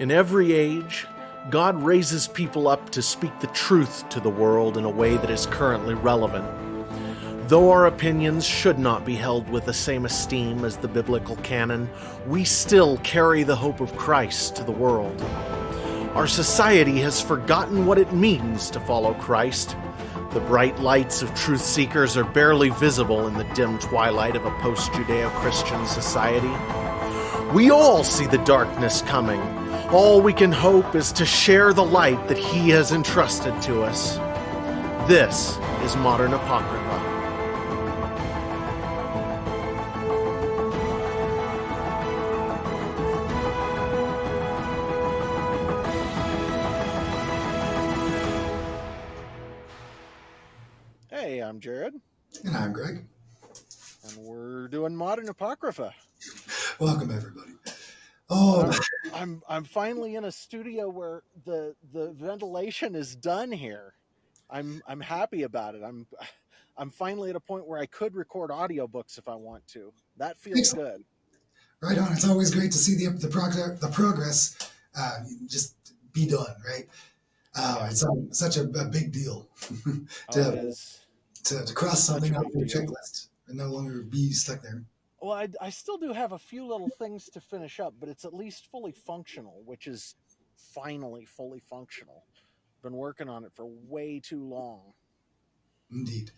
In every age, God raises people up to speak the truth to the world in a way that is currently relevant. Though our opinions should not be held with the same esteem as the biblical canon, we still carry the hope of Christ to the world. Our society has forgotten what it means to follow Christ. The bright lights of truth seekers are barely visible in the dim twilight of a post-Judeo-Christian society. We all see the darkness coming. All we can hope is to share the light that He has entrusted to us. This is Modern Apocrypha. Hey, I'm Jared. And I'm Greg. And we're doing Modern Apocrypha. Welcome, everybody. Oh, I'm finally in a studio where the ventilation is done here. I'm happy about it. I'm finally at a point where I could record audiobooks if I want to. That feels excellent. good. Right on. It's always great to see the progress just be done, right? It's such a big deal to cross something off your checklist and no longer be stuck there. Well, I still do have a few little things to finish up, but it's at least fully functional, which is finally fully functional. Been working on it for way too long. Indeed.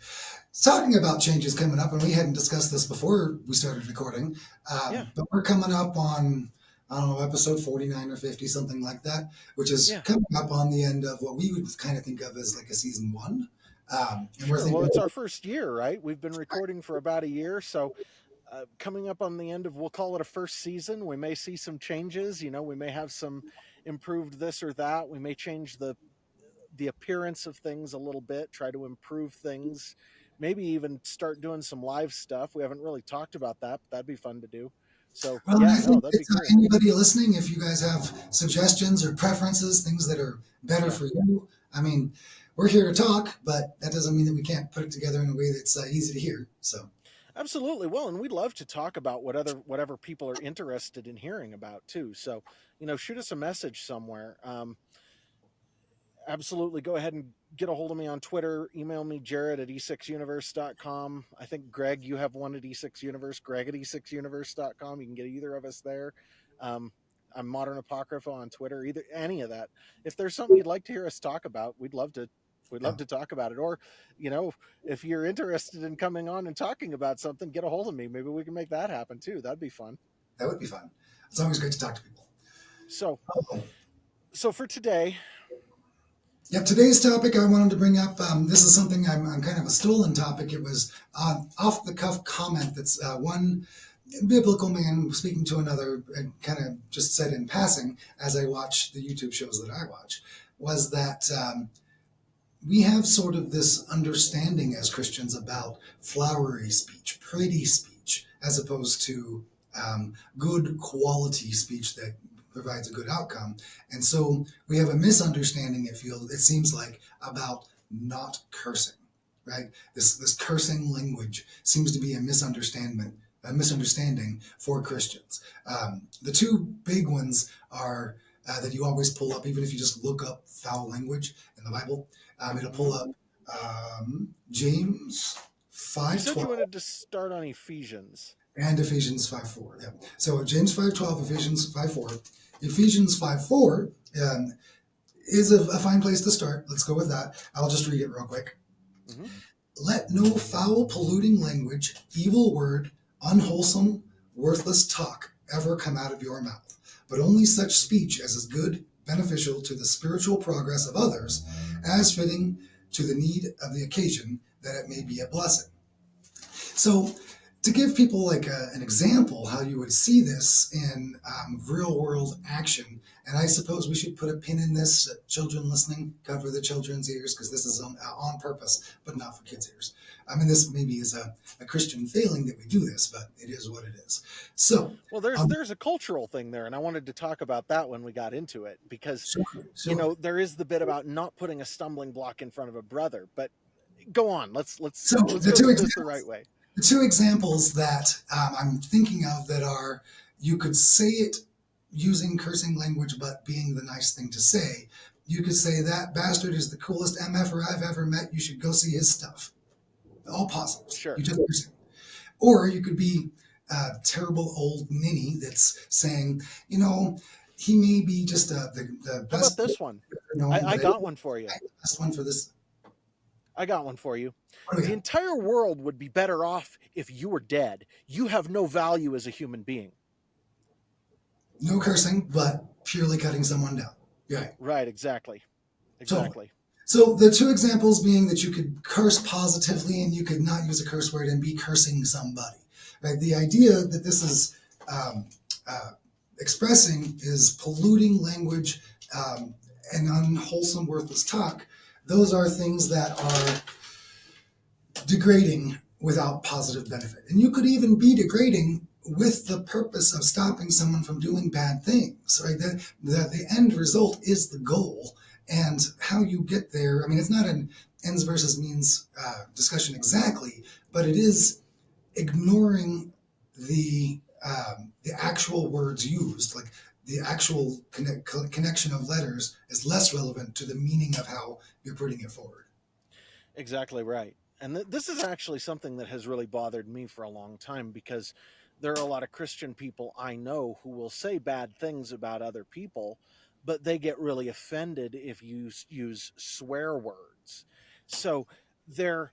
Talking about changes coming up, and we hadn't discussed this before we started recording, but we're coming up on, I don't know, episode 49 or 50, something like that, which is coming up on the end of what we would kind of think of as like a season one. And we're thinking, well, it's our first year, right? We've been recording for about a year, so coming up on the end of, we'll call it a first season. We may see some changes. We may have some improved this or that. We may change the appearance of things a little bit, try to improve things, maybe even start doing some live stuff. We haven't really talked about that, but that'd be fun to do. So that'd be cool. Anybody listening, if you guys have suggestions or preferences, things that are better for you, I mean, we're here to talk, but that doesn't mean that we can't put it together in a way that's easy to hear. So absolutely. Well, and we'd love to talk about whatever people are interested in hearing about too. So, shoot us a message somewhere. Absolutely. Go ahead and get a hold of me on Twitter. Email me, jared@e6universe.com. I think, Greg, you have one at E6Universe, greg@e6universe.com. You can get either of us there. I'm Modern Apocrypha on Twitter, any of that. If there's something you'd like to hear us talk about, we'd love to talk about it. Or, if you're interested in coming on and talking about something, get a hold of me. Maybe we can make that happen too. That'd be fun. That would be fun. It's always great to talk to people. So for today. Yeah, today's topic I wanted to bring up, this is something I'm kind of a stolen topic. It was off-the-cuff comment that's one biblical man speaking to another and kind of just said in passing as I watch the YouTube shows that I watch, was that we have sort of this understanding as Christians about flowery speech, pretty speech, as opposed to good quality speech that provides a good outcome. And so we have a misunderstanding, it seems like, about not cursing, right? This cursing language seems to be a misunderstanding for Christians. The two big ones are that you always pull up, even if you just look up foul language in the Bible. It'll pull up James 5:12. You said you wanted to start on Ephesians. And Ephesians 5:4. Yeah. So James 5:12, Ephesians 5:4. Ephesians 5:4 is a fine place to start. Let's go with that. I'll just read it real quick. Mm-hmm. Let no foul, polluting language, evil word, unwholesome, worthless talk ever come out of your mouth, but only such speech as is good, beneficial to the spiritual progress of others, as fitting to the need of the occasion, that it may be a blessing. So, to give people like an example how you would see this in real world action, and I suppose we should put a pin in this, children listening, cover the children's ears, because this is on purpose, but not for kids' ears. I mean, this maybe is a Christian failing that we do this, but it is what it is. So, well, there's a cultural thing there, and I wanted to talk about that when we got into it, because there is the bit about not putting a stumbling block in front of a brother. But go on, let's go through this the right way. The two examples that I'm thinking of that are, you could say it using cursing language but being the nice thing to say. You could say that bastard is the coolest MFer I've ever met. You should go see his stuff. All positives. You Sure. just cursing. Or you could be a terrible old ninny that's saying, you know, he may be just the How about best this one? known, I but I got don't one for you. like the best one for this. I got one for you. What do we The got? entire world would be better off if you were dead. You have no value as a human being. No cursing, but purely cutting someone down. Right. Right, exactly. Totally. Exactly. So the two examples being that you could curse positively and you could not use a curse word and be cursing somebody. Right? The idea that this is um, uh, expressing is polluting language and unwholesome, worthless talk. Those are things that are degrading without positive benefit. And you could even be degrading with the purpose of stopping someone from doing bad things, right? The end result is the goal. And how you get there, I mean, it's not an ends versus means discussion exactly, but it is ignoring the actual words used, like the actual connection of letters is less relevant to the meaning of how you're putting it forward. Exactly right. And this is actually something that has really bothered me for a long time because there are a lot of Christian people I know who will say bad things about other people, but they get really offended if you use swear words. So they're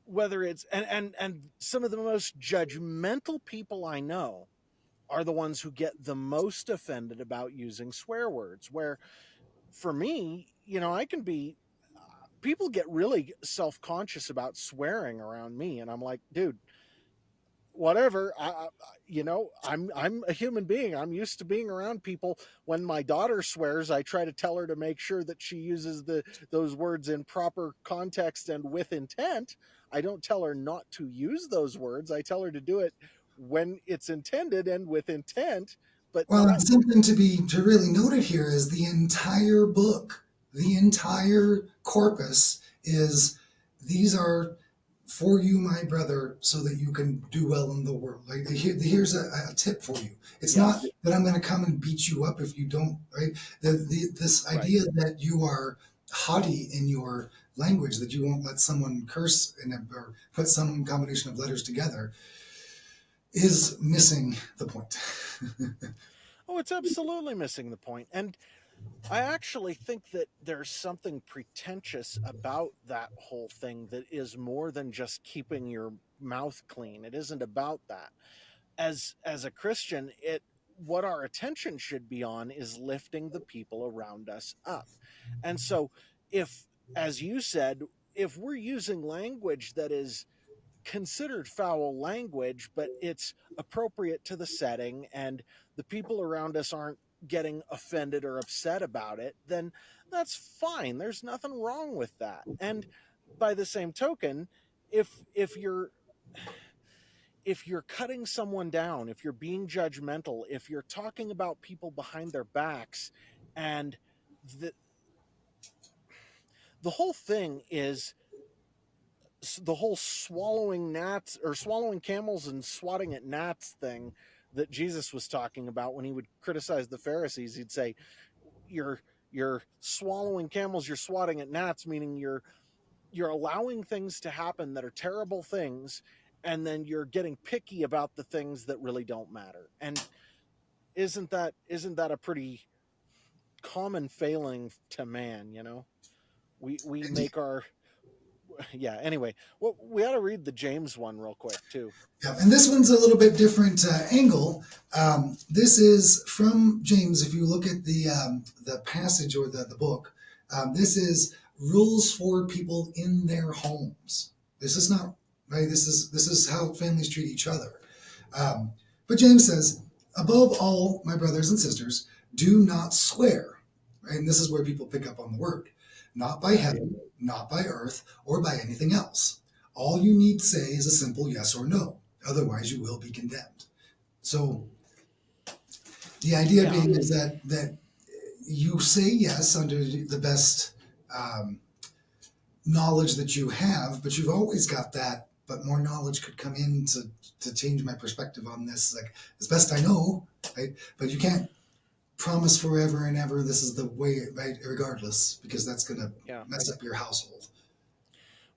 whether it's and some of the most judgmental people I know are the ones who get the most offended about using swear words. Where for me, I can be people get really self-conscious about swearing around me and I'm like, dude, whatever. I'm a human being. I'm used to being around people. When my daughter swears, I try to tell her to make sure that she uses those words in proper context and with intent. I don't tell her not to use those words. I tell her to do it when it's intended and with intent. But Well, and something to really note here is the entire book, the entire corpus is these are for you, my brother, so that you can do well in the world. Like here's a tip for you. It's not yes, that I'm going to come and beat you up if you don't. Right? This right. idea that you are haughty in your language, that you won't let someone curse or put some combination of letters together, is missing the point. Oh, it's absolutely missing the point. And I actually think that there's something pretentious about that whole thing that is more than just keeping your mouth clean. It isn't about that. As a Christian, it what our attention should be on is lifting the people around us up. And so if as you said, if we're using language that is considered foul language, but it's appropriate to the setting and the people around us aren't getting offended or upset about it, then that's fine. There's nothing wrong with that. And by the same token, if you're cutting someone down, if you're being judgmental, if you're talking about people behind their backs, and the the whole thing is the whole swallowing gnats or swallowing camels and swatting at gnats thing that Jesus was talking about when he would criticize the Pharisees. He'd say, "You're you're swallowing camels, you're swatting at gnats," meaning you're allowing things to happen that are terrible things, and then you're getting picky about the things that really don't matter. And isn't that a pretty common failing to man? We make our yeah. Anyway, well, we ought to read the James one real quick too. Yeah, and this one's a little bit different angle. This is from James. If you look at the passage or the book, this is rules for people in their homes. This is not right. This is how families treat each other. Um, but James says, above all, my brothers and sisters, do not swear. Right? And this is where people pick up on the word. Not by Right. heaven, not by earth, or by anything else. All you need say is a simple yes or no. Otherwise, you will be condemned. So the idea Yeah. being is that you say yes under the best um, knowledge that you have, but you've always got that. But more knowledge could come in to change my perspective on this. Like as best I know, right? But you can't. promise forever and ever this is the way, right? Regardless, because that's going to Yeah. mess up your household.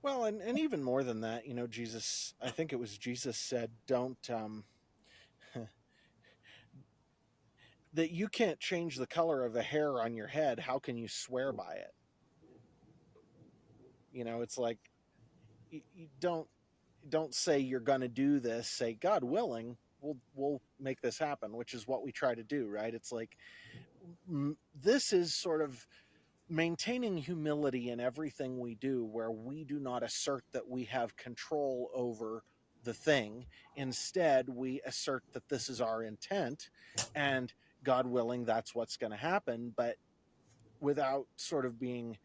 Well, and even more than that, Jesus, I think it was Jesus said, don't, that you can't change the color of a hair on your head. How can you swear by it? It's like, you don't say you're going to do this. Say, God willing, we'll make this happen, which is what we try to do, right? It's like, this is sort of maintaining humility in everything we do, where we do not assert that we have control over the thing. Instead, we assert that this is our intent, and God willing, that's what's going to happen, but without sort of being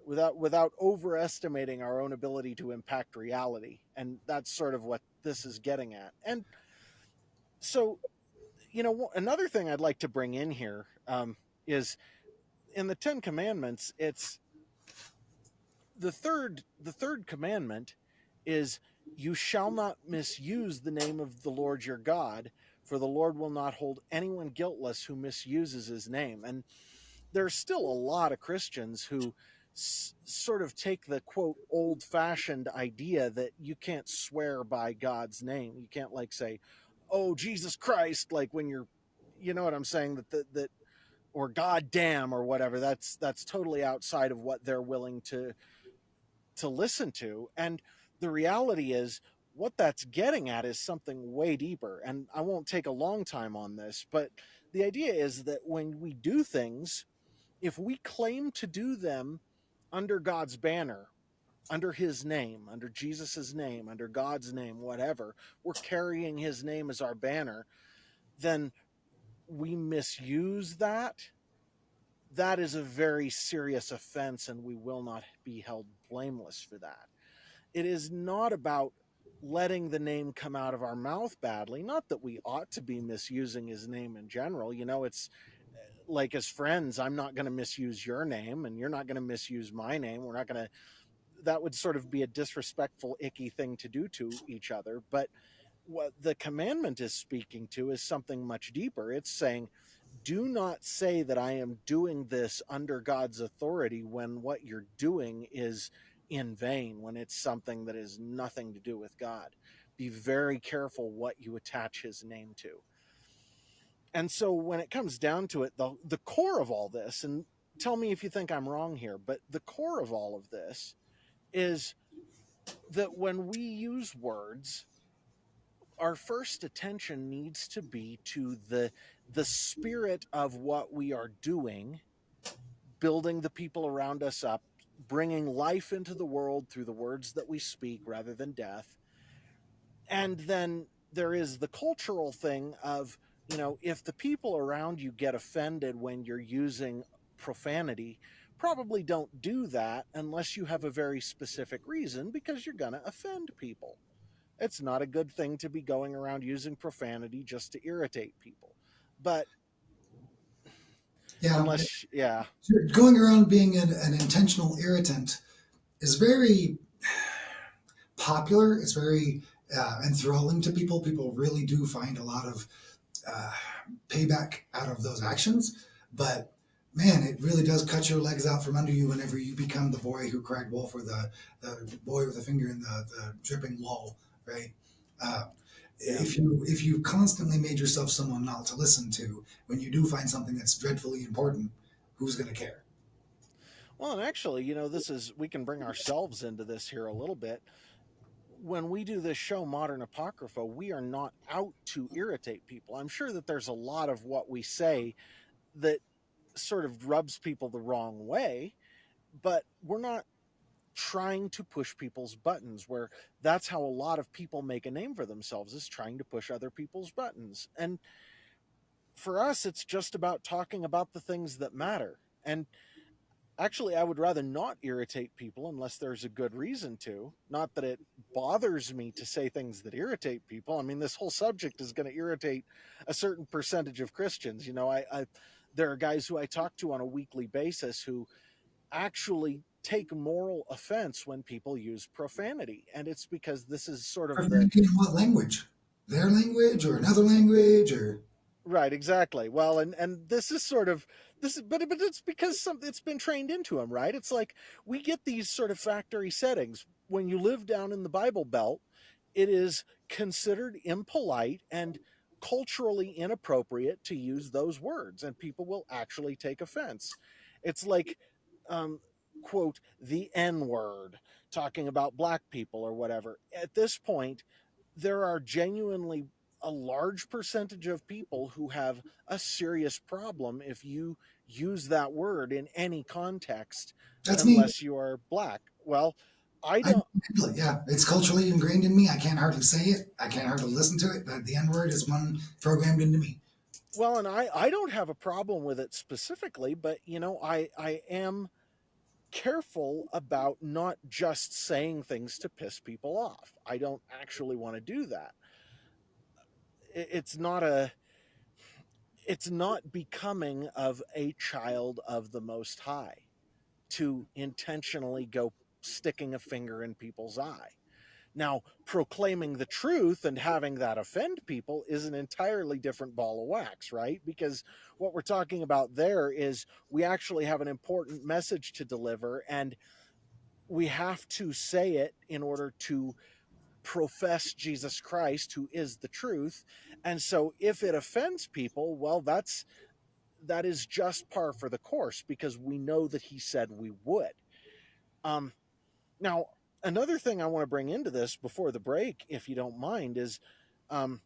without overestimating our own ability to impact reality. And that's sort of what this is getting at. And so, another thing I'd like to bring in here, is in the Ten Commandments. It's the third commandment is, you shall not misuse the name of the Lord your God, for the Lord will not hold anyone guiltless who misuses his name. And there's still a lot of Christians who sort of take the quote old fashioned idea that you can't swear by God's name. You can't, like, say, oh, Jesus Christ, like when you're, you know what I'm saying, that or God damn or whatever. That's totally outside of what they're willing to listen to. And the reality is, what that's getting at is something way deeper. And I won't take a long time on this, but the idea is that when we do things, if we claim to do them under God's banner, under his name, under Jesus's name, under God's name, whatever, we're carrying his name as our banner, then we misuse that. That is a very serious offense, and we will not be held blameless for that. It is not about letting the name come out of our mouth badly. Not that we ought to be misusing his name in general. It's like, as friends, I'm not going to misuse your name, and you're not going to misuse my name. We're not going to, that would sort of be a disrespectful, icky thing to do to each other. But what the commandment is speaking to is something much deeper. It's saying, do not say that I am doing this under God's authority when what you're doing is in vain, when it's something that has nothing to do with God. Be very careful what you attach his name to. And so when it comes down to it, the core of all this, and tell me if you think I'm wrong here, but the core of all of this is that when we use words, our first attention needs to be to the spirit of what we are doing, building the people around us up, bringing life into the world through the words that we speak rather than death. And then there is the cultural thing of, if the people around you get offended when you're using profanity, probably don't do that unless you have a very specific reason, because you're going to offend people. It's not a good thing to be going around using profanity just to irritate people. But Yeah, yeah, going around being an intentional irritant is very popular. It's very enthralling to people. People really do find a lot of uh, payback out of those actions. But man, it really does cut your legs out from under you whenever you become the boy who cried wolf, or the boy with a finger in the dripping wall, right? Uh, yeah. if you constantly made yourself someone not to listen to, when you do find something that's dreadfully important, who's going to care? Well, and actually, this is, we can bring ourselves into this here a little bit. When we do this show, Modern Apocrypha, we are not out to irritate people. I'm sure that there's a lot of what we say that sort of rubs people the wrong way, but we're not trying to push people's buttons, where that's how a lot of people make a name for themselves, is trying to push other people's buttons. And for us, it's just about talking about the things that matter. And actually, I would rather not irritate people unless there's a good reason to. Not that it bothers me to say things that irritate people. I mean, this whole subject is going to irritate a certain percentage of Christians. There are guys who I talk to on a weekly basis who actually take moral offense when people use profanity, and it's because this is sort of the Profanity in what language? Their language or another language or? Right, exactly. Well, and this is sort of this is but it's because something it's been trained into them, right? It's like we get these sort of factory settings. When you live down in the Bible Belt, it is considered impolite and culturally inappropriate to use those words, and people will actually take offense. It's like um quote the N word talking about black people or whatever. At this point, there are genuinely a large percentage of people who have a serious problem if you use that word in any context That's me. unless you are black. Well, I I don't yeah, it's culturally ingrained in me. I can't hardly say it. I can't hardly listen to it. But the N word is one programmed into me. well and I don't have a problem with it specifically, but I am careful about not just saying things to piss people off. I don't actually want to do that. It's not a it's not becoming of a child of the Most High to intentionally go sticking a finger in people's eye. Now, proclaiming the truth and having that offend people is an entirely different ball of wax, right? Because what we're talking about there is we actually have an important message to deliver, and we have to say it in order to profess Jesus Christ, who is the truth. And so if it offends people, well, that is just par for the course because we know that he said we would. Um, Now, another thing I want to bring into this before the break, if you don't mind, is um,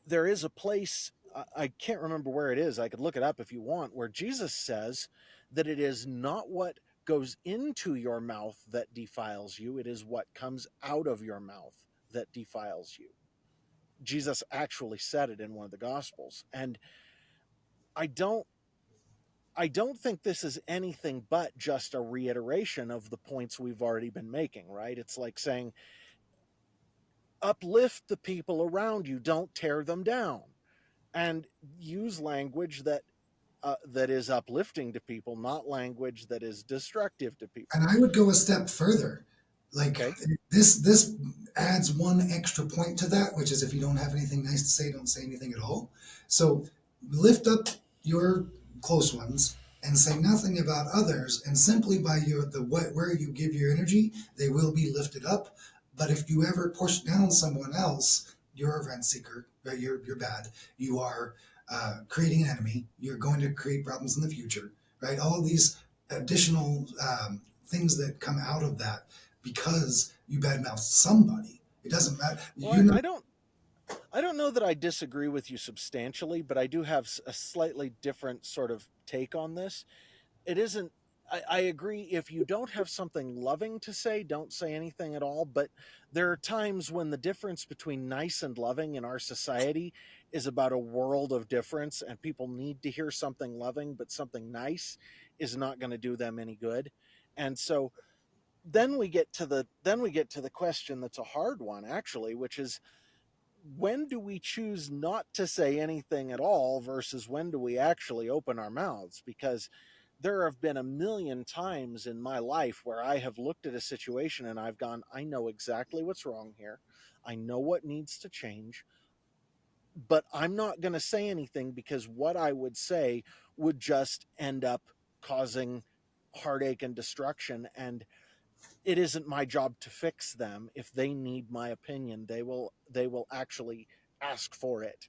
there is a place, I can't remember where it is. I could look it up if you want, where Jesus says that it is not what goes into your mouth that defiles you, it is what comes out of your mouth that defiles you. Jesus actually said it in one of the gospels. And I don't I don't think this is anything but just a reiteration of the points we've already been making, right? It's like saying uplift the people around you, don't tear them down, and use language that is uplifting to people, not language that is destructive to And people. I would go a step further. Like Okay. this adds one extra point to that, which is if you don't have anything nice to say, don't say anything at all. So lift up your close ones and say nothing about others, and simply by your the what where you give your energy, they will be lifted up. But if you ever push down someone else, you're a rent seeker. Right? You're bad. You are creating an enemy. You're going to create problems in the future. Right? All of these additional things that come out of that because you badmouth somebody. It doesn't matter. Well, You know, I don't know that I disagree with you substantially, but I do have a slightly different sort of take on this. It isn't I agree, if you don't have something loving to say, don't say anything at all. But there are times when the difference between nice and loving in our society is about a world of difference, and people need to hear something loving, but something nice is not going to do them any good. And so then we get to the question that's a hard one, actually, which is, when do we choose not to say anything at all versus when do we actually open our mouths? Because there have been a million times in my life where I have looked at a situation and I've gone, I know exactly what's wrong here. I know what needs to change, but I'm not going to say anything because what I would say would just end up causing heartache and destruction. And it isn't my job to fix them. If they need my opinion, they will actually ask for it.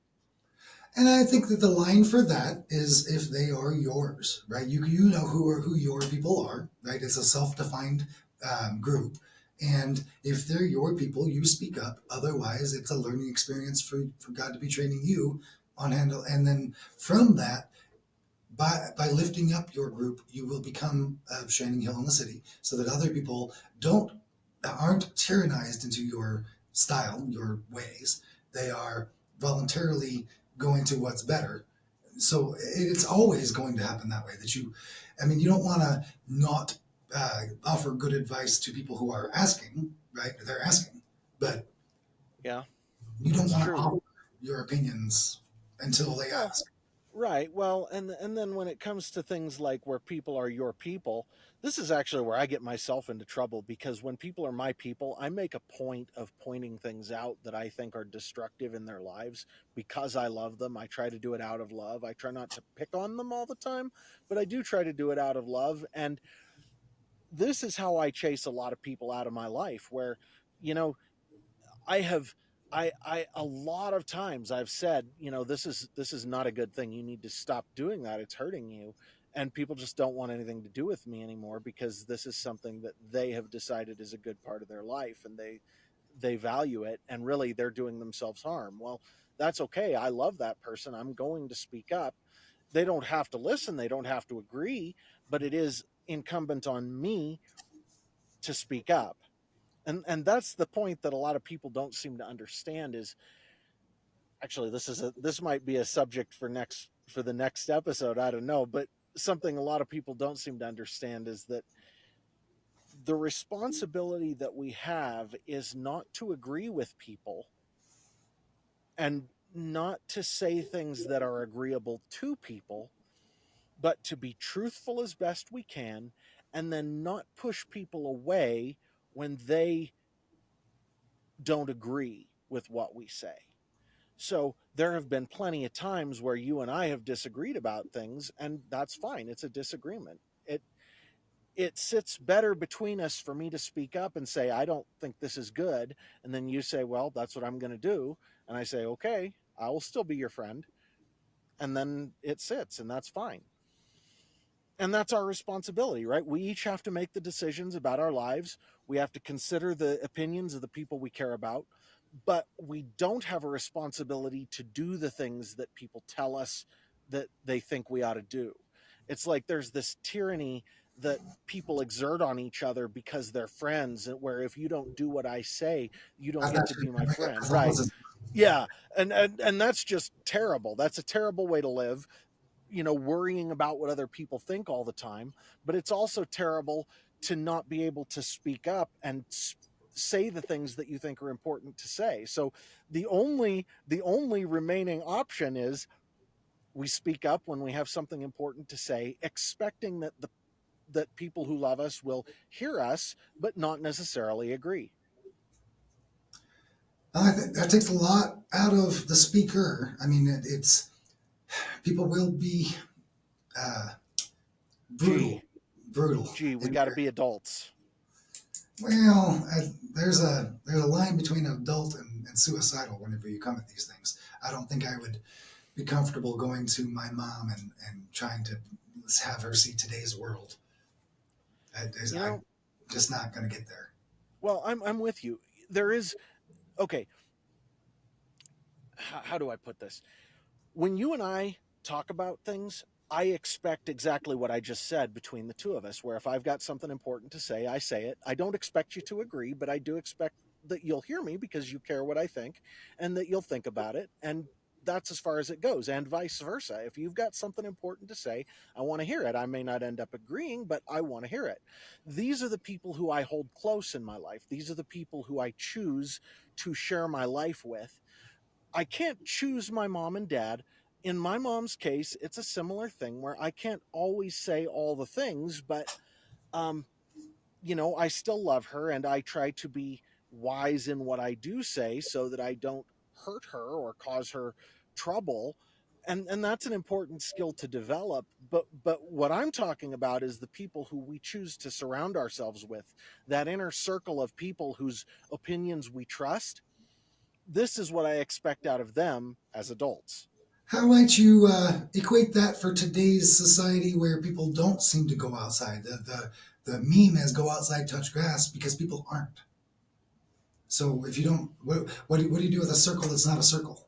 and I think that the line for that is if they are yours, right? You know who your people are, right? It's a self-defined group, and if they're your people, you speak up. Otherwise, it's a learning experience for God to be training you on handle, and then from that, by lifting up your group, you will become a shining hill in the city, so that other people don't aren't tyrannized into your style, your ways. They are voluntarily going to what's better. So it's always going to happen that way. That you, I mean, you don't want to not offer good advice to people who are asking, right? They're asking, but Yeah, you don't that's want to true. offer your opinions until they Well, ask. Right. Well, and then when it comes to things like where people are your people, this is actually where I get myself into trouble, because when people are my people, I make a point of pointing things out that I think are destructive in their lives because I love them. I try to do it out of love. I try not to pick on them all the time, but I do try to do it out of love. And this is how I chase a lot of people out of my life, where, you know, I have I a lot of times I've said, this is not a good thing. You need to stop doing that. It's hurting you. And people just don't want anything to do with me anymore because this is something that they have decided is a good part of their life, and they value it, and really they're doing themselves harm. Well, that's okay. I love that person. I'm going to speak up. They don't have to listen, they don't have to agree, but it is incumbent on me to speak up. And that's the point that a lot of people don't seem to understand. Is actually, this might be a subject for the next episode, I don't know, but something a lot of people don't seem to understand is that the responsibility that we have is not to agree with people, and not to say things that are agreeable to people, but to be truthful as best we can, and then not push people away when they don't agree with what we say. So there have been plenty of times where you and I have disagreed about things, and that's fine. It's a disagreement. It sits better between us for me to speak up and say, I don't think this is good. And then you say, well, that's what I'm going to do. And I say, okay, I will still be your friend. And then it sits, and that's fine. And that's our responsibility, right? We each have to make the decisions about our lives. We have to consider the opinions of the people we care about, but we don't have a responsibility to do the things that people tell us that they think we ought to do. It's like there's this tyranny that people exert on each other because they're friends, where if you don't do what I say, you I don't get thought to you be were my going to friend, right? Catholicism. Yeah. And that's just terrible. That's a terrible way to live, worrying about what other people think all the time. But it's also terrible to not be able to speak up and say the things that you think are important to say. So the only remaining option is we speak up when we have something important to say, expecting that people who love us will hear us, but not necessarily agree. I think that takes a lot out of the speaker. I mean, it's people will be uh, Gee, brutal, brutal, we and got to be adults. well, there's a line between adult and suicidal. Whenever you come at these things, I don't think I would be comfortable going to my mom and trying to have her see today's world. You I'm know, just not going to get there. well, I'm with you. There is okay. How do I put this? When you and I talk about things, I expect exactly what I just said between the two of us, where if I've got something important to say, I say it. I don't expect you to agree, but I do expect that you'll hear me because you care what I think, and that you'll think about it. And that's as far as it goes, and vice versa. If you've got something important to say, I want to hear it. I may not end up agreeing, but I want to hear it. These are the people who I hold close in my life. These are the people who I choose to share my life with. I can't choose my mom and dad. In my mom's case, it's a similar thing where I can't always say all the things, but um, I still love her, and I try to be wise in what I do say so that I don't hurt her or cause her trouble. And that's an important skill to develop. But what I'm talking about is the people who we choose to surround ourselves with, that inner circle of people whose opinions we trust. This is what I expect out of them as adults. How might you equate that for today's society where people don't seem to go outside? The meme is go outside, touch grass because people aren't. So if you don't, what do you do with a circle that's not a circle?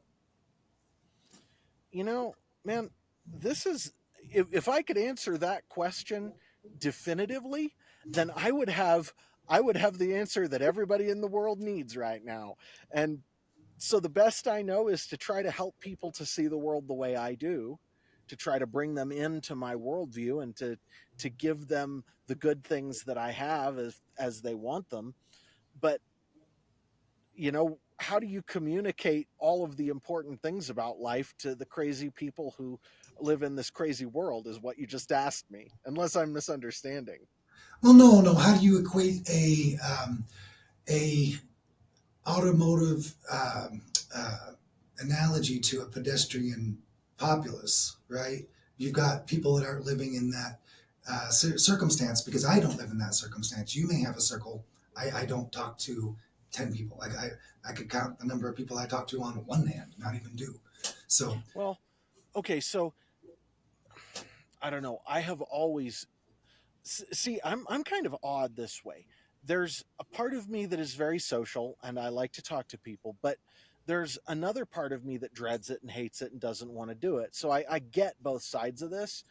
You know, man, this is if I could answer that question definitively, then I would have the answer that everybody in the world needs right now. And so the best I know is to try to help people to see the world the way I do, to try to bring them into my worldview, and to give them the good things that I have as they want them. But how do you communicate all of the important things about life to the crazy people who live in this crazy world is what you just asked me, unless I'm misunderstanding. Well, no. How do you equate a automotive analogy to a pedestrian populace, right? You've got people that aren't living in that circumstance because I don't live in that circumstance. You may have a circle. I don't talk to 10 people. I could count the number of people I talk to on one hand, not even two. So, Well, okay, so I don't know. I have always see, I'm kind of odd this way. There's a part of me that is very social and I like to talk to people, but there's another part of me that dreads it and hates it and doesn't want to do it. So I get both sides of this.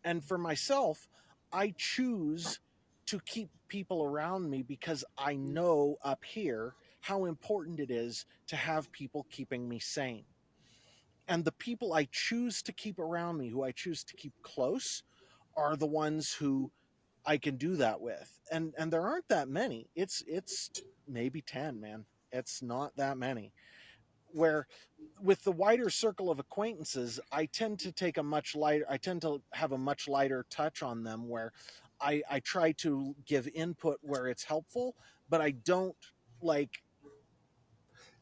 And for myself, I choose to keep people around me because I know up here how important it is to have people keeping me sane. And the people I choose to keep around me, who I choose to keep close, are the ones who I can do that with. And there aren't that many. It's maybe 10, man. It's not that many. Where with the wider circle of acquaintances, I tend to take a much lighter I tend to have a much lighter touch on them where I try to give input where it's helpful, but I don't like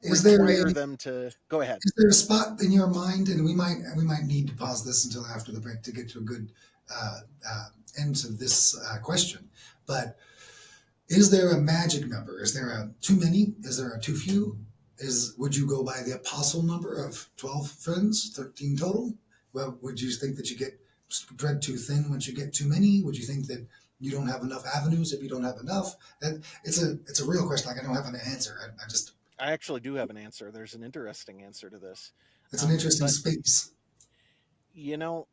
is there a require them to go ahead. is there a spot in your mind, and we might need to pause this until after the break to get to a good uh, uh, end to this question, but is there a magic number? Is there a too many? Is there a too few? Would you go by the apostle number of 12 friends, 13 total? Well, would you think that you get spread too thin once you get too many? Would you think that you don't have enough avenues if you don't have enough? That it's a real question. Like I don't have an answer. I just I actually do have an answer. There's an interesting answer to this. it's an interesting But space. you know,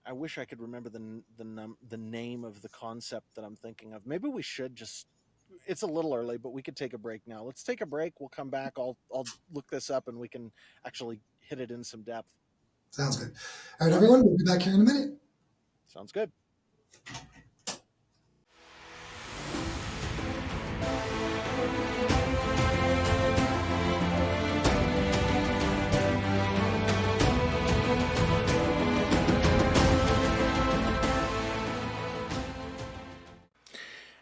I wish I could remember the name of the concept that I'm thinking of. Maybe we should just. It's a little early, but we could take a break now. Let's take a break. We'll come back. I'll look this up and we can actually hit it in some depth. Sounds good. All right, All right, everyone. We'll be back here in a minute. sounds good.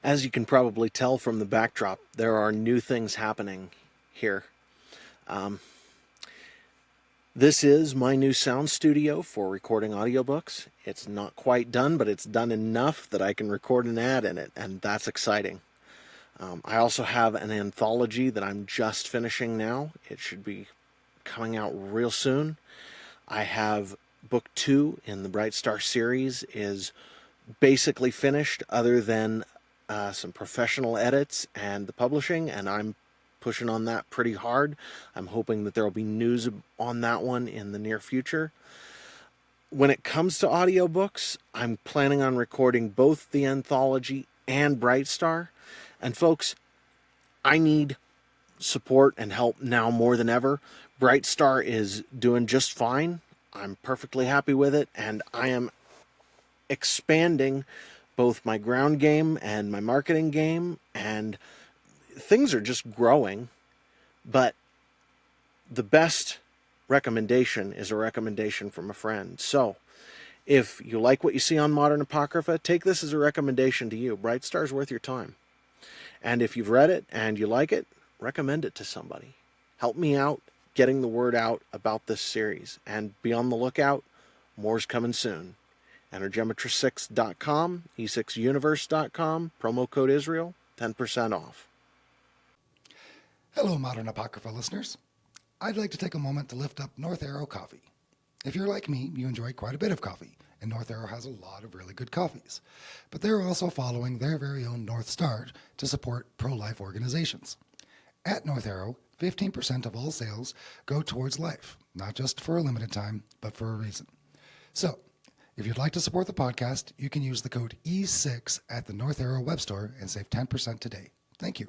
As you can probably tell from the backdrop, there are new things happening here. Um, This is my new sound studio for recording audiobooks. It's not quite done, but it's done enough that I can record an ad in it, and that's exciting. I also have an anthology that I'm just finishing now. It should be coming out real soon. I have book 2 in the Bright Star series is basically finished, other than some professional edits and the publishing, and I'm pushing on that pretty hard. I'm hoping that there will be news on that one in the near future. When it comes to audiobooks, I'm planning on recording both the anthology and Bright Star. And folks, I need support and help now more than ever. Bright Star is doing just fine. I'm perfectly happy with it, and I am expanding both my ground game and my marketing game, and things are just growing. But the best recommendation is a recommendation from a friend. So if you like what you see on Modern Apocrypha, take this as a recommendation to you. Bright Star's worth your time. And if you've read it and you like it, recommend it to somebody. Help me out getting the word out about this series. And be on the lookout. More's coming soon. Energemetra6.com, e6universe.com, promo code Israel, 10% off. Hello, Modern Apocrypha listeners. I'd like to take a moment to lift up North Arrow Coffee. If you're like me, you enjoy quite a bit of coffee, and North Arrow has a lot of really good coffees. But they're also following their very own North Star to support pro-life organizations. At North Arrow, 15% of all sales go towards life, not just for a limited time, but for a reason. So, if you'd like to support the podcast, you can use the code E6 at the North Arrow web store and save 10% today. Thank you.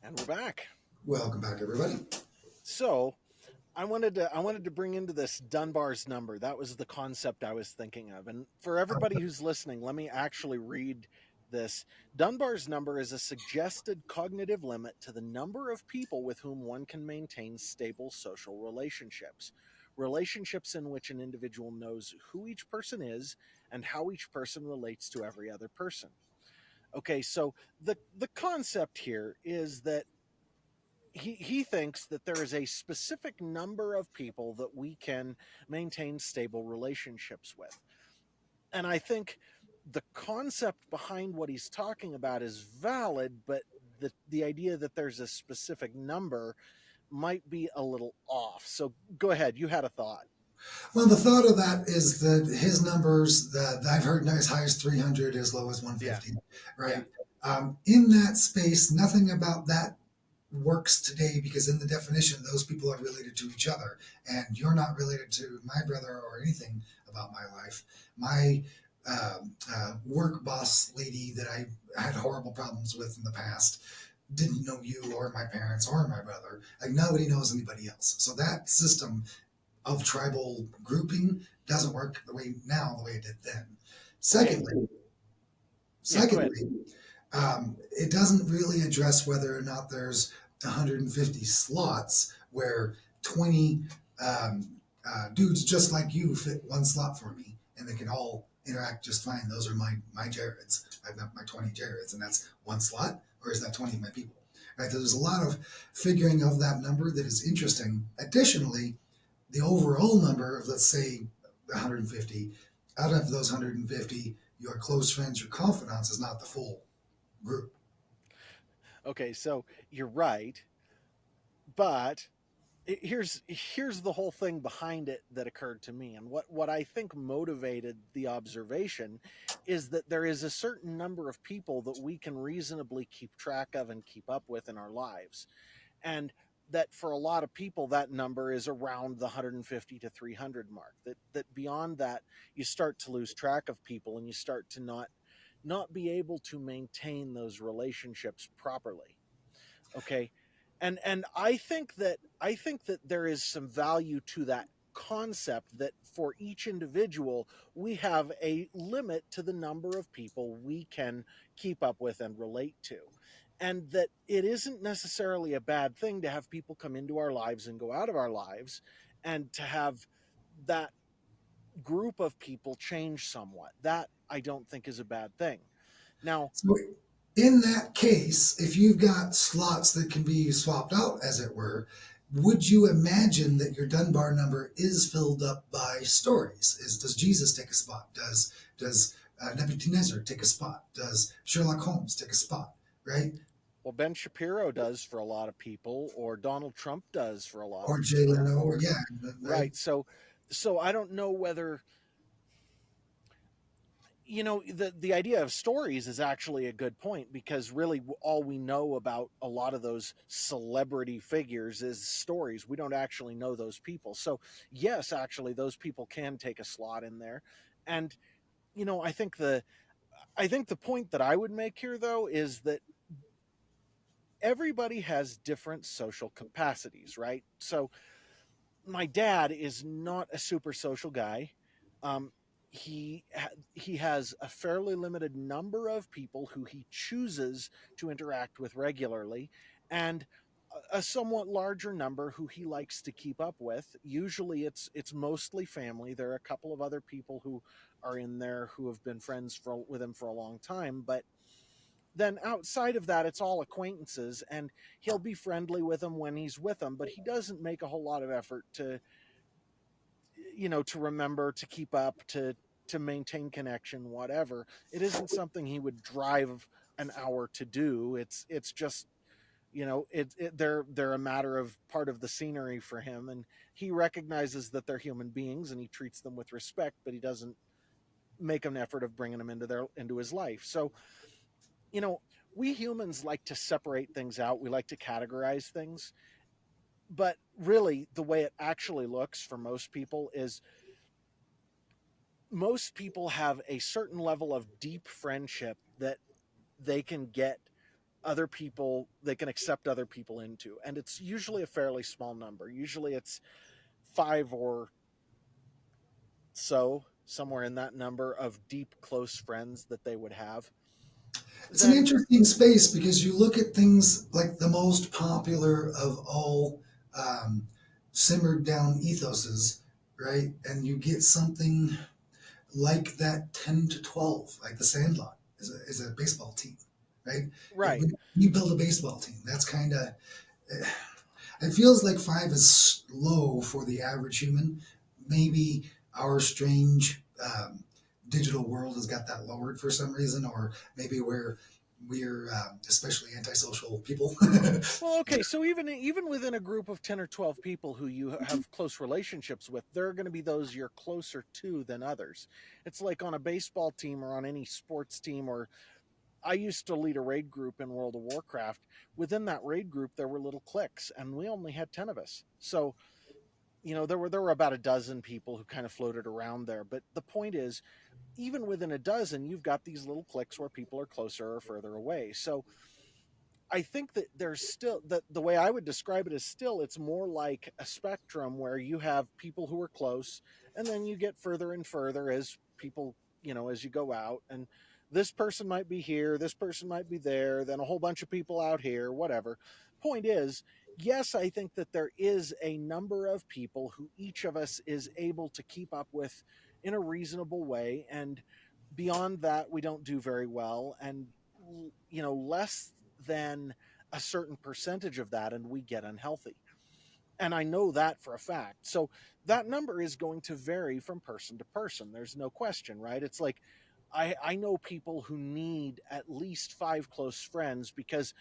And we're back. Welcome back, everybody. So I wanted to bring into this Dunbar's number. That was the concept I was thinking of. And for everybody who's listening, let me actually read this. Dunbar's number is a suggested cognitive limit to the number of people with whom one can maintain stable social relationships. Relationships in which an individual knows who each person is and how each person relates to every other person. Okay, so the concept here is that he thinks that there is a specific number of people that we can maintain stable relationships with. And I think the concept behind what he's talking about is valid, but the idea that there's a specific number might be a little off. So go ahead, you had a thought. Well, the thought of that is that his numbers that I've heard as high as 300, as low as Yeah, 150, yeah. right? In that space, nothing about that works today because in the definition, those people are related to each other, and you're not related to my brother or anything about my life. My work boss lady that I had horrible problems with in the past didn't know you or my parents or my brother. Like nobody knows anybody else. So that system of tribal grouping doesn't work the way it did then. Okay. Secondly, Yeah, go ahead. secondly, it doesn't really address whether or not there's 150 slots where 20 dudes just like you fit one slot for me, and they can all interact just fine. Those are my Jareds. I've got my 20 Jareds, and that's one slot, or is that 20 of my people? Right. So there's a lot of figuring of that number that is interesting. Additionally, the overall number of, let's say, 150, out of those 150, your close friends, your confidants is not the full group. Okay, so you're right, but here's the whole thing behind it that occurred to me, and what I think motivated the observation is that there is a certain number of people that we can reasonably keep track of and keep up with in our lives, and that for a lot of people that number is around the 150 to 300 mark. That beyond that you start to lose track of people and you start to not be able to maintain those relationships properly. Okay, and I think that there is some value to that concept that for each individual we have a limit to the number of people we can keep up with and relate to, and that it isn't necessarily a bad thing to have people come into our lives and go out of our lives, and to have that group of people change somewhat. That I don't think is a bad thing. Now, So, in that case, if you've got slots that can be swapped out, as it were, would you imagine that your Dunbar number is filled up by stories? Does Jesus take a spot? Does Nebuchadnezzar take a spot? Does Sherlock Holmes take a spot? Right? well, Ben Shapiro does for a lot of people, or Donald Trump does for a lot of Or Jay people, Leno? or Yeah, right. right. So I don't know whether, the idea of stories is actually a good point, because really all we know about a lot of those celebrity figures is stories. We don't actually know those people. So yes, actually those people can take a slot in there. And I think the point that I would make here though is that everybody has different social capacities, right? So my dad is not a super social guy. Um, he has a fairly limited number of people who he chooses to interact with regularly, and a somewhat larger number who he likes to keep up with. Usually, it's mostly family. There are a couple of other people who are in there who have been friends with him for a long time, but then outside of that, it's all acquaintances, and he'll be friendly with them when he's with them, but he doesn't make a whole lot of effort to remember, to keep up, to maintain connection, whatever. It isn't something he would drive an hour to do. It's just, they're a matter of part of the scenery for him, and he recognizes that they're human beings and he treats them with respect, but he doesn't make an effort of bringing them into his life. So, you know, we humans like to separate things out. We like to categorize things, but really the way it actually looks for most people is most people have a certain level of deep friendship that they can get other people, they can accept other people into. And it's usually a fairly small number. Usually it's five or so, somewhere in that number of deep, close friends that they would have. It's an Then, interesting space because you look at things like the most popular of all um, simmered down ethoses, right? And you get something like that 10 to 12, like the Sandlot is a baseball team, right? right. When you build a baseball team, that's kind of, it feels like five is low for the average human. Maybe our strange digital world has got that lowered for some reason, or maybe we're especially antisocial people. Well, okay, so even within a group of 10 or 12 people who you have close relationships with, there are going to be those you're closer to than others. It's like on a baseball team or on any sports team, or I used to lead a raid group in World of Warcraft. Within that raid group there were little cliques, and we only had 10 of us. So, there were about a dozen people who kind of floated around there, but the point is, even within a dozen, you've got these little cliques where people are closer or further away. So I think that there's still, that the way I would describe it is, still it's more like a spectrum where you have people who are close, and then you get further and further as people, as you go out, and this person might be here, this person might be there, then a whole bunch of people out here, whatever. Point is, yes, I think that there is a number of people who each of us is able to keep up with in a reasonable way, and beyond that we don't do very well, and less than a certain percentage of that and we get unhealthy. And I know that for a fact. So that number is going to vary from person to person. There's no question, right? It's like, I know people who need at least five close friends, because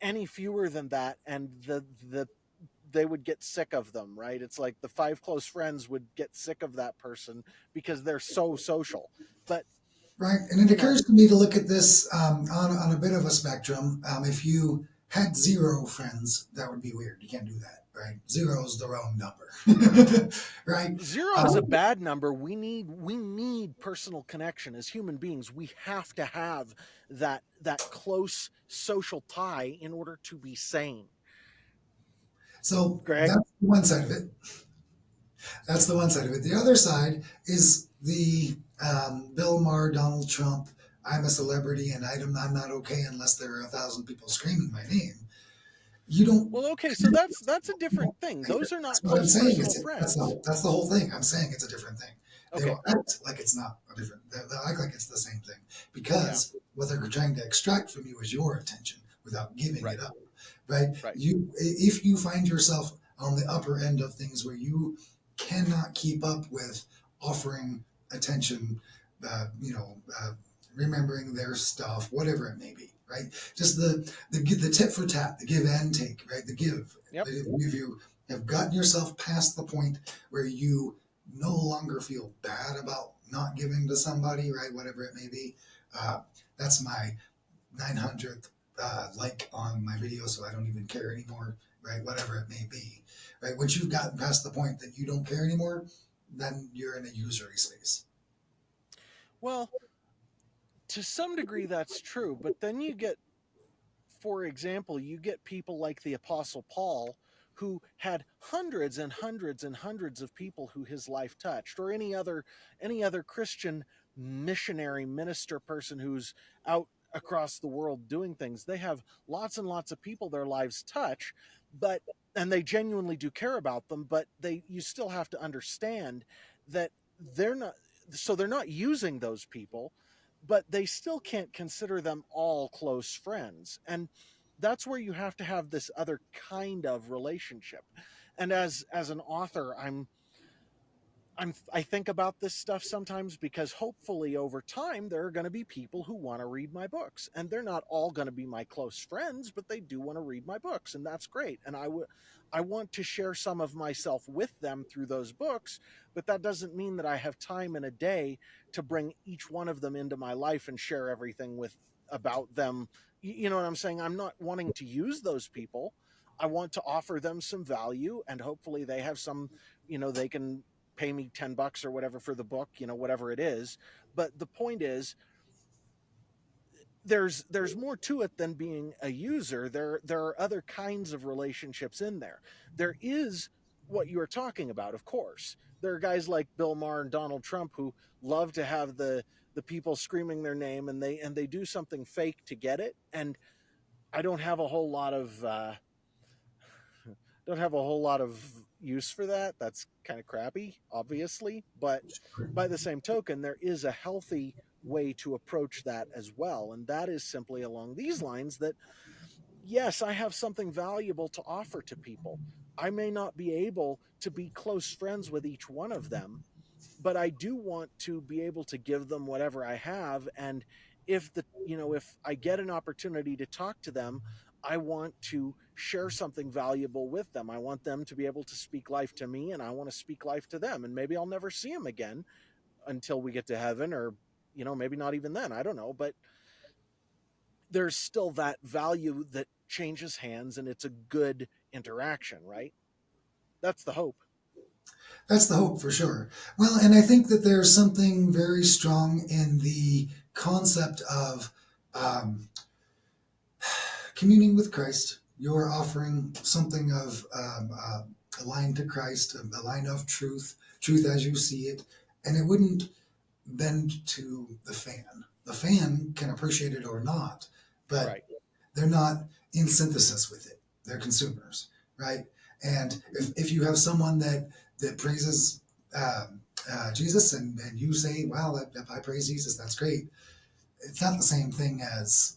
any fewer than that and they would get sick of them, right? It's like the five close friends would get sick of that person because they're so social. But, Right, and it you know, occurs to me to look at this on a bit of a spectrum. If you had zero friends, that would be weird. You can't do that, right? Zero is the wrong number, right? zero is a bad number. We need personal connection as human beings. We have to have that close social tie in order to be sane. So Greg? that's one side of it. That's the one side of it. The other side is the Bill Maher, Donald Trump. I'm a celebrity, and I'm not okay unless there are 1,000 people screaming my name. You don't. Well, okay, so that's a different thing. Those are That's not what I'm close saying. personal friends. That's the whole thing. I'm saying it's a different thing. They Okay. will act like it's not a different. They'll act like it's the same thing Yeah. because what they're trying to extract from you is your attention without giving it Right. up. Right? Right. If you find yourself on the upper end of things where you cannot keep up with offering attention, remembering their stuff, whatever it may be, right? Just the tit for tat, the give and take, right? The give. Yep. If you have gotten yourself past the point where you no longer feel bad about not giving to somebody, right? Whatever it may be, uh, that's my 900th like on my video, so I don't even care anymore, right? Whatever it may be, right? Once you've gotten past the point that you don't care anymore, then you're in a usury space. Well, to some degree that's true, but then you get, for example, you get people like the Apostle Paul, who had hundreds and hundreds and hundreds of people who his life touched, or any other Christian missionary minister person who's out across the world doing things. They have lots and lots of people their lives touch, but and they genuinely do care about them, but they you still have to understand that they're not, so they're not using those people, but they still can't consider them all close friends. And that's where you have to have this other kind of relationship. And as an author, I think about this stuff sometimes, because hopefully over time there are going to be people who want to read my books, and they're not all going to be my close friends, but they do want to read my books, and that's great. And I want to share some of myself with them through those books, but that doesn't mean that I have time in a day to bring each one of them into my life and share everything with about them. You know what I'm saying? I'm not wanting to use those people. I want to offer them some value, and hopefully they have some, they can pay me $10 or whatever for the book, whatever it is. But the point is, there's more to it than being a user. There are other kinds of relationships in there. There is what you are talking about, of course. There are guys like Bill Maher and Donald Trump who love to have the people screaming their name, and they do something fake to get it. And I don't have a whole lot of use for that. That's kind of crappy, obviously. But by the same token, there is a healthy way to approach that as well. And that is simply along these lines that, yes, I have something valuable to offer to people. I may not be able to be close friends with each one of them, but I do want to be able to give them whatever I have. And if I get an opportunity to talk to them, I want to share something valuable with them. I want them to be able to speak life to me, and I want to speak life to them. And maybe I'll never see them again until we get to heaven, or maybe not even then. I don't know, but there's still that value that changes hands, and it's a good interaction, right? That's the hope. That's the hope for sure. Well, and I think that there's something very strong in the concept of um, communing with Christ. You're offering something of a line to Christ, a line of truth, truth as you see it, and it wouldn't bend to the fan. The fan can appreciate it or not, but Right. they're not in synthesis with it. They're consumers, right? And if you have someone that praises Jesus, and you say, "Wow, if I praise Jesus, that's great," it's not the same thing as,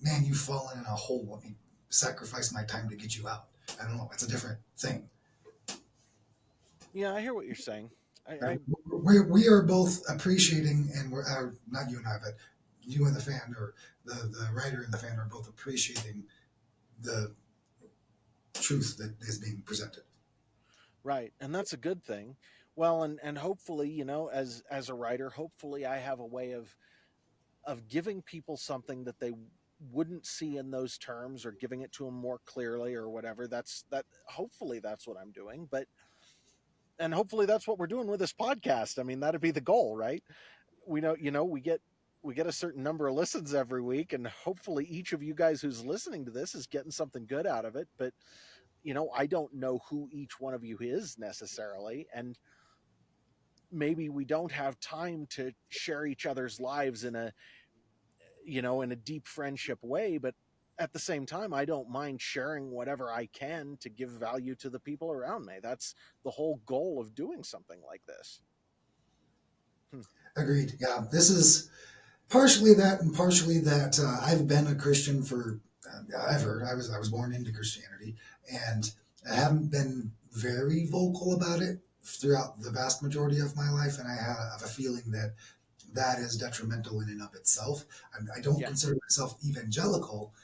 "Man, you've fallen in a hole. Let me sacrifice my time to get you out." I don't know. It's a different thing, Yeah, I hear what you're saying. right? I We are both appreciating, and we're not you and I, but you and the fan, or the writer and the fan, are both appreciating the truth that is being presented. Right, and that's a good thing. Well, and hopefully, as a writer, hopefully I have a way of giving people something that they wouldn't see in those terms, or giving it to them more clearly, or whatever. That hopefully that's what I'm doing, but and hopefully that's what we're doing with this podcast. I mean, that'd be the goal, right? We know, we get a certain number of listens every week, and hopefully each of you guys who's listening to this is getting something good out of it. But I don't know who each one of you is necessarily, and maybe we don't have time to share each other's lives in a deep friendship way, but at the same time, I don't mind sharing whatever I can to give value to the people around me. That's the whole goal of doing something like this. Hmm. Agreed. Yeah, this is partially that, and partially that I've been a Christian for ever. I was born into Christianity, and I haven't been very vocal about it throughout the vast majority of my life, and I have a feeling that that is detrimental in and of itself. I don't Yeah. consider myself evangelical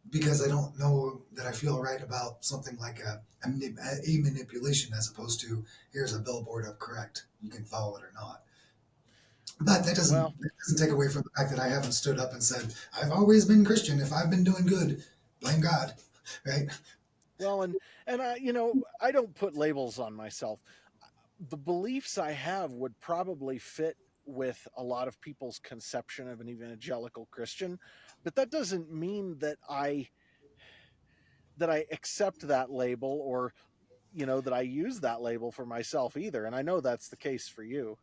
because I don't know that I feel right about something like a manipulation, as opposed to, here's a billboard of correct, you can follow it or not. But Well, that doesn't take away from the fact that I haven't stood up and said, "I've always been Christian. If I've been doing good, blame God." Right? well, and I don't put labels on myself. The beliefs I have would probably fit with a lot of people's conception of an evangelical Christian, but that doesn't mean that I accept that label, or that I use that label for myself either. And I know that's the case for you.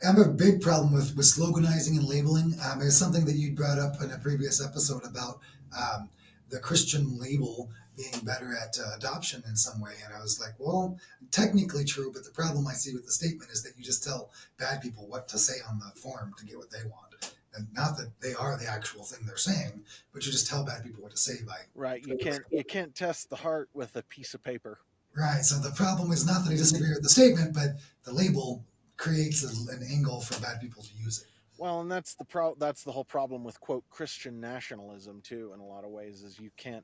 I have a big problem with sloganizing and labeling. It's something that you brought up in a previous episode about um, the Christian label being better at adoption in some way. And I was like, well, technically true, but the problem I see with the statement is that you just tell bad people what to say on the form to get what they want. And not that they are the actual thing they're saying, but you just tell bad people what to say by. Right. You can't test the heart with a piece of paper. Right. So the problem is not that I disagree with the statement, but the label creates an angle for bad people to use it. Well, and that's the whole problem with, quote, Christian nationalism too, in a lot of ways, is you What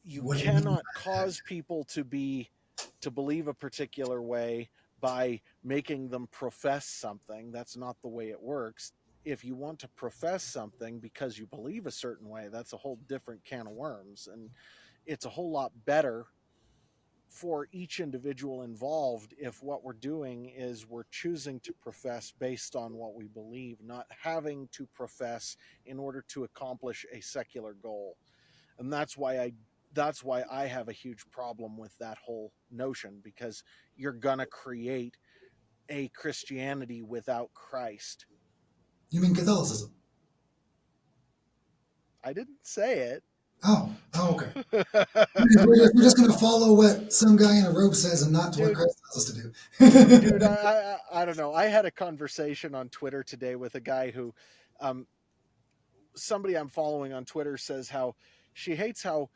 do you mean? cannot cause people to believe a particular way by making them profess something. That's not the way it works. If you want to profess something because you believe a certain way, that's a whole different can of worms, and it's a whole lot better for each individual involved if what we're doing is we're choosing to profess based on what we believe, not having to profess in order to accomplish a secular goal. And that's why I have a huge problem with that whole notion, because you're going to create a Christianity without Christ. You mean Catholicism? I didn't say Oh, okay. it. We're just going to follow what some guy in a robe says and not to what Dude, Christ tells us to do. dude, I don't know. I had a conversation on Twitter today with a guy who, um, somebody I'm following on Twitter says how she hates how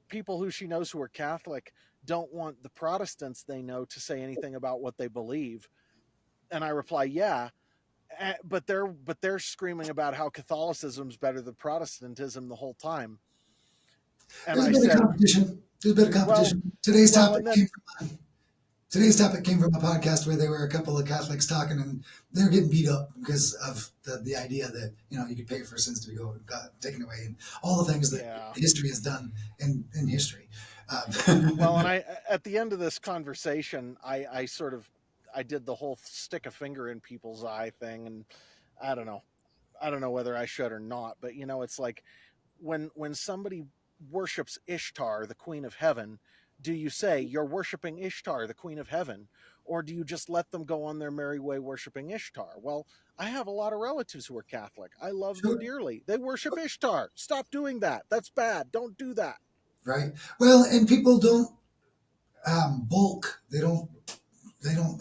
people who she knows who are Catholic don't want the Protestants they know to say anything about what they believe. And I reply, yeah, but they're screaming about how Catholicism's better than Protestantism the whole time. And There's a I bit of said, competition. There's a bit of well, competition. and then Today's topic came from a podcast where there were a couple of Catholics talking, and they were getting beat up because of the idea that you could pay for sins to be taken away, and all the things that yeah. history has done in history. Well, and I at the end of this conversation, I sort of I did the whole stick a finger in people's eye thing, and I don't know. I don't know whether I should or not, but it's like when somebody worships Ishtar, the queen of heaven, do you say you're worshiping Ishtar, the queen of heaven, or do you just let them go on their merry way worshiping Ishtar? Well, I have a lot of relatives who are Catholic. I love them Sure. dearly. They worship Ishtar. Stop doing that. That's bad. Don't do that. Right. Well, and people don't bulk. They don't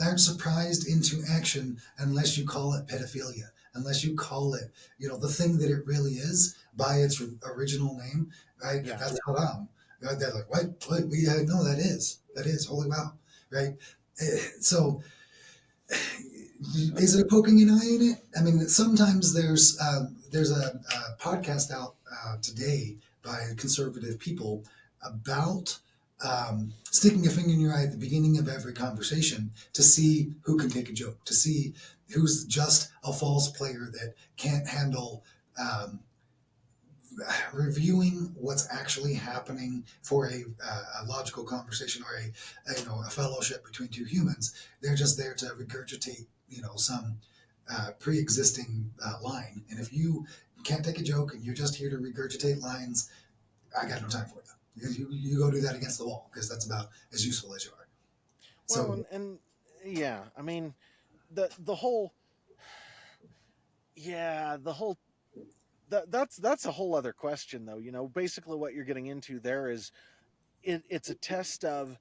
aren't surprised into action unless you call it pedophilia, unless you call it the thing that it really is by its original name, right? Yeah. That's haram. Right? They're like, what? We no, that is holy wow, right? So is it a poking an eye in it? I mean, sometimes there's a podcast out today by conservative people about sticking a finger in your eye at the beginning of every conversation to see who can take a joke, to see who's just a false player that can't handle um, reviewing what's actually happening for a logical conversation or a fellowship between two humans. They're just there to regurgitate some pre-existing line. And if you can't take a joke and you're just here to regurgitate lines, I got no time for you. You go do that against the wall because that's about as useful as you are. Well, So and yeah, I mean the whole yeah, the whole that's a whole other question though. Basically what you're getting into there is it's a test of,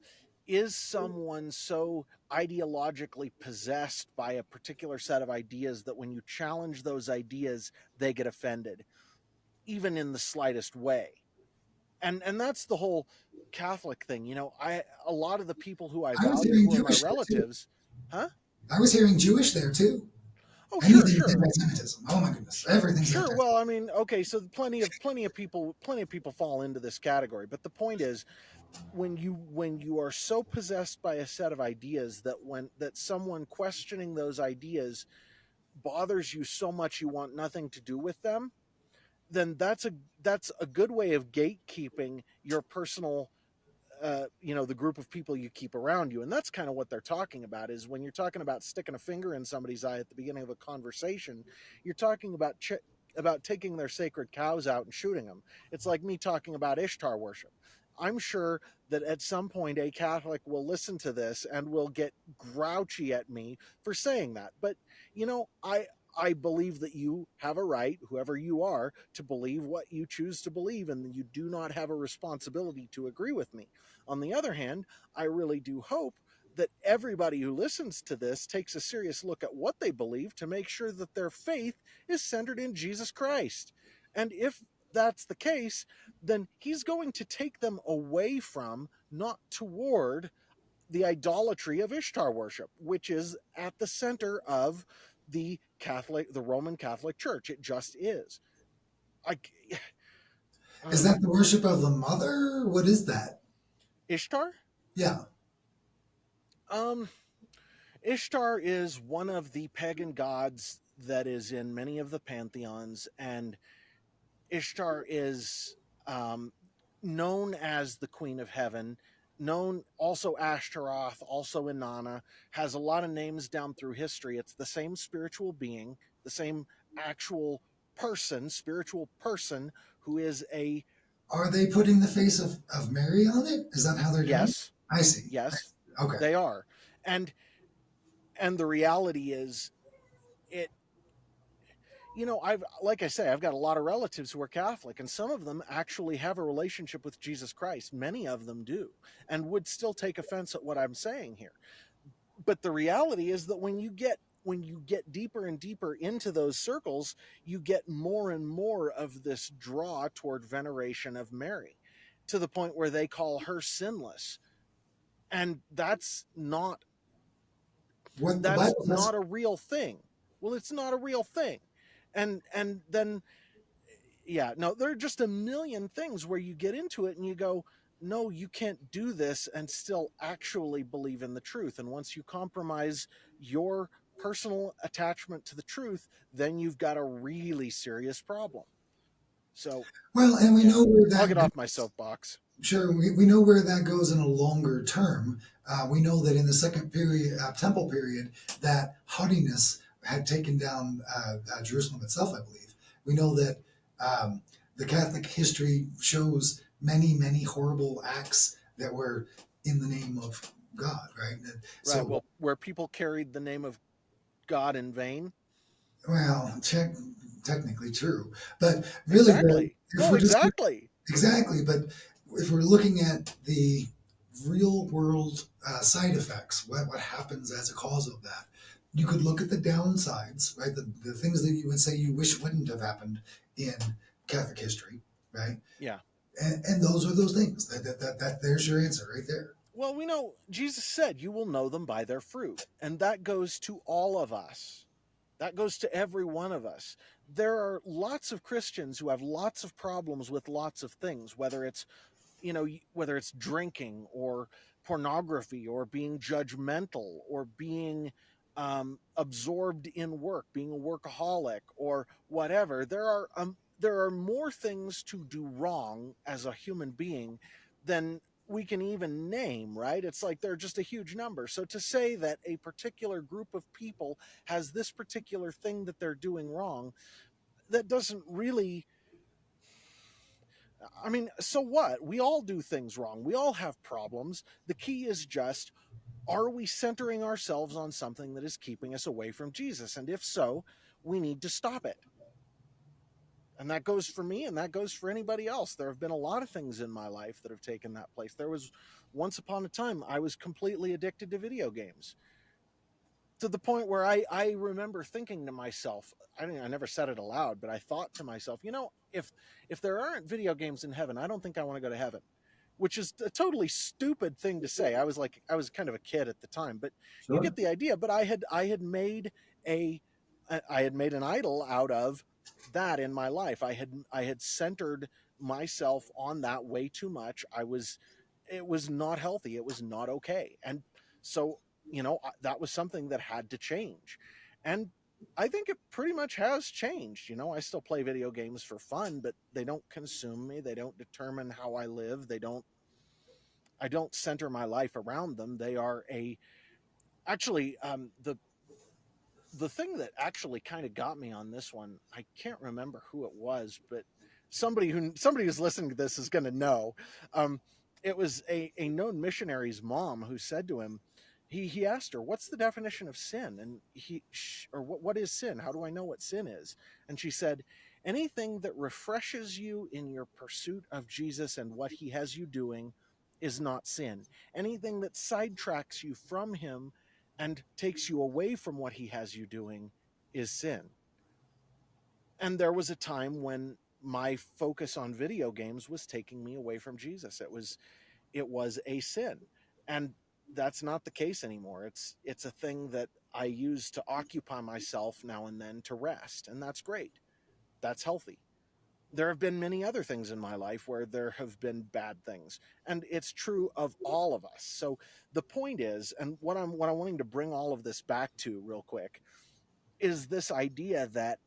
is someone so ideologically possessed by a particular set of ideas that when you challenge those ideas, they get offended, even in the slightest way. And that's the whole Catholic thing. I a lot of the people who I I was value hearing who are my Jewish there too. relatives, huh? I was hearing Jewish there too. Oh, sure, Anything is sure. anti-Semitism. Oh my goodness, everything's Sure. anti. Well, I mean, okay, so plenty of people fall into this category, but the point is, when you are so possessed by a set of ideas that someone questioning those ideas bothers you so much you want nothing to do with them, then that's a good way of gatekeeping your personal, the group of people you keep around you. And that's kind of what they're talking about, is when you're talking about sticking a finger in somebody's eye at the beginning of a conversation, you're talking about taking their sacred cows out and shooting them. It's like me talking about Ishtar worship. I'm sure that at some point a Catholic will listen to this and will get grouchy at me for saying that. But I believe that you have a right, whoever you are, to believe what you choose to believe, and you do not have a responsibility to agree with me. On the other hand, I really do hope that everybody who listens to this takes a serious look at what they believe to make sure that their faith is centered in Jesus Christ. And if that's the case, then he's going to take them away from, not toward, the idolatry of Ishtar worship, which is at the center of the Roman Catholic Church. It just is. I, Is that the worship of the mother? What is that? Ishtar? Yeah. Um, Ishtar is one of the pagan gods that is in many of the pantheons, and Ishtar is, um, known as the Queen of Heaven, known also Ashtaroth, also Inanna, has a lot of names down through history. It's the same spiritual being, the same actual person, spiritual person who is a Are they putting the face of Mary on it? Is that how they're doing it? yes, I see. yes, Okay. they are. And the reality is it I've like I say, I've got a lot of relatives who are Catholic, and some of them actually have a relationship with Jesus Christ. Many of them do, and would still take offense at what I'm saying here. But the reality is that when you get deeper and deeper into those circles, you get more and more of this draw toward veneration of Mary, to the point where they call her sinless. And What the that's Bible says. not a real thing. Well, it's not a real thing. And then yeah, no, there are just a million things where you get into it and you go, no, you can't do this and still actually believe in the truth. And once you compromise your personal attachment to the truth, then you've got a really serious problem. So, Well, and we yeah, know where I'll that get off my goes. soapbox. Sure, we know where that goes in a longer term. We know that in the second period, temple period, that haughtiness had taken down Jerusalem itself, I believe. We know that um, the Catholic history shows many, many horrible acts that were in the name of God, right? Right. So, Well, where people carried the name of God in vain. well, technically true, but really, Exactly. if No, we're just exactly. exactly, but if we're looking at the real world side effects, what happens as a cause of that, you could look at the downsides, right? The things that you would say you wish wouldn't have happened in Catholic history, right? Yeah. And those are those things. That there's your answer right there. Well, we know Jesus said, you will know them by their fruit. And that goes to all of us. That goes to every one of us. There are lots of Christians who have lots of problems with lots of things, whether it's drinking or pornography or being judgmental or being absorbed in work, being a workaholic or whatever. There are more things to do wrong as a human being than we can even name, right? It's like they're just a huge number. So to say that a particular group of people has this particular thing that they're doing wrong, that doesn't really, I mean, so what? We all do things wrong. We all have problems. The key is just, are we centering ourselves on something that is keeping us away from Jesus? And if so, we need to stop it. And that goes for me and that goes for anybody else. There have been a lot of things in my life that have taken that place. There was once upon a time I was completely addicted to video games, to the point where I remember thinking to myself, I never said it aloud, but I thought to myself, if there aren't video games in heaven, I don't think I want to go to heaven, which is a totally stupid thing to say. I was kind of a kid at the time, but you Sure. get the idea. But a I had made an idol out of that in my life. I had centered myself on that way too much. It was not healthy. It was not okay. And so, that was something that had to change. And I think it pretty much has changed. I still play video games for fun, but they don't consume me. They don't determine how I live. I don't center my life around them. They are a actually the thing that actually kind of got me on this one, I can't remember who it was, but somebody who's listening to this is going to know. Um, it was a known missionary's mom who said to him, he asked her, "What's the definition of sin?" And or what is sin? How do I know what sin is? And she said, "Anything that refreshes you in your pursuit of Jesus and what He has you doing is not sin. Anything that sidetracks you from Him and takes you away from what he has you doing is sin." And there was a time when my focus on video games was taking me away from Jesus. It was a sin. And that's not the case anymore. It's a thing that I use to occupy myself now and then to rest, and that's great. That's healthy. There have been many other things in my life where there have been bad things, and it's true of all of us. So the point is, and what I'm wanting to bring all of this back to real quick, is this idea that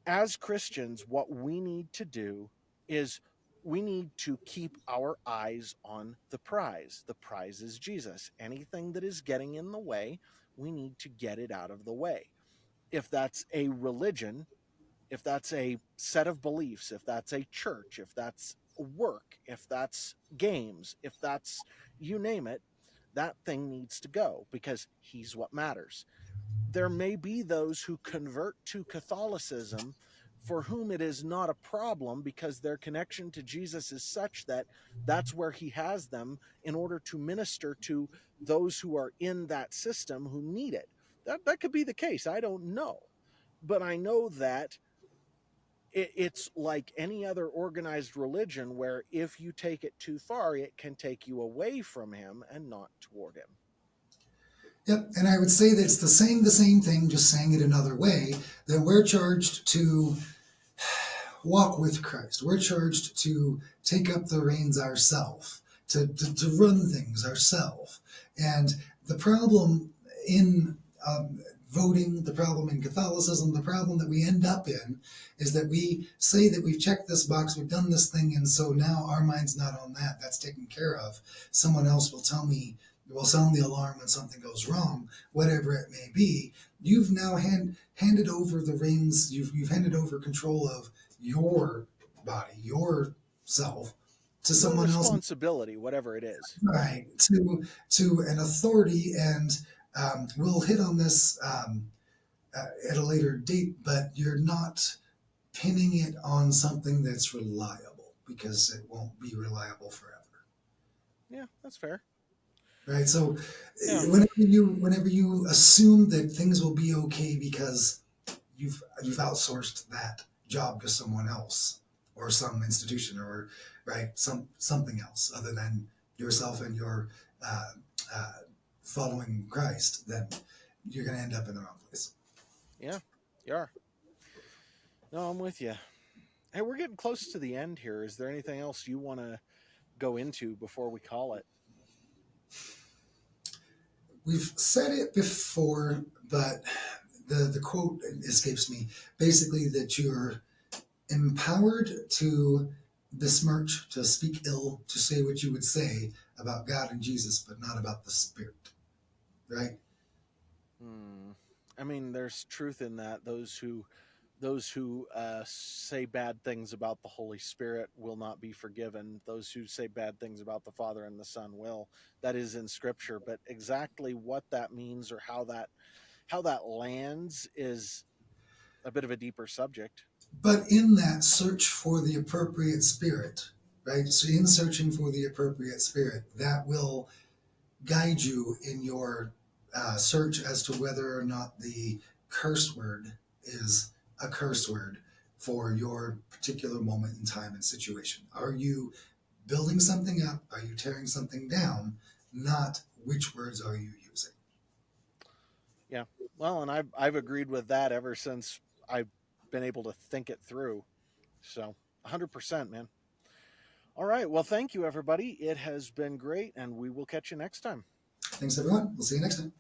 as Christians, what we need to do is we need to keep our eyes on the prize. The prize is Jesus. Anything that is getting in the way, we need to get it out of the way. If that's a religion, if that's a set of beliefs, if that's a church, if that's work, if that's games, if that's you name it, that thing needs to go because he's what matters. There may be those who convert to Catholicism for whom it is not a problem because their connection to Jesus is such that that's where he has them in order to minister to those who are in that system who need it. That could be the case. I don't know. But I know that it's like any other organized religion where if you take it too far, it can take you away from him and not toward him. Yep, and I would say that it's the same thing, just saying it another way. That we're charged to walk with Christ. We're charged to take up the reins ourselves, to run things ourselves. And the problem in voting, the problem in Catholicism, the problem that we end up in is that we say that we've checked this box, we've done this thing, and so now our mind's not on that. That's taken care of. Someone else will tell me, will sound the alarm when something goes wrong, whatever it may be. You've now handed over the reins, you've handed over control of your body, your self, to Your someone else, responsibility, whatever it is. right? To an authority, and we'll hit on this at a later date. But you're not pinning it on something that's reliable because it won't be reliable forever. Yeah, that's fair. Right. So Yeah. whenever you assume that things will be okay because you've outsourced that job to someone else or some institution or right something else other than yourself and your uh, uh, following Christ, then you're going to end up in the wrong place. Yeah, you are. No, I'm with you. Hey, we're getting close to the end here. Is there anything else you want to go into before we call it? We've said it before, but the quote escapes me. Basically, that you're empowered to besmirch, to speak ill, to say what you would say about God and Jesus, but not about the Spirit, right? Hmm. I mean, there's truth in that. Those who say bad things about the Holy Spirit will not be forgiven. Those who say bad things about the Father and the Son will. That is in Scripture, but exactly what that means or how that lands is a bit of a deeper subject. But in that search for the appropriate Spirit, right? So, in searching for the appropriate Spirit, that will guide you in your search as to whether or not the curse word is a curse word for your particular moment in time and situation. Are you building something up? Are you tearing something down? Not which words are you using? Yeah. Well, and I've agreed with that ever since I've been able to think it through. So, 100%, man. All right. Well, thank you, everybody. It has been great, and we will catch you next time. Thanks, everyone. We'll see you next time.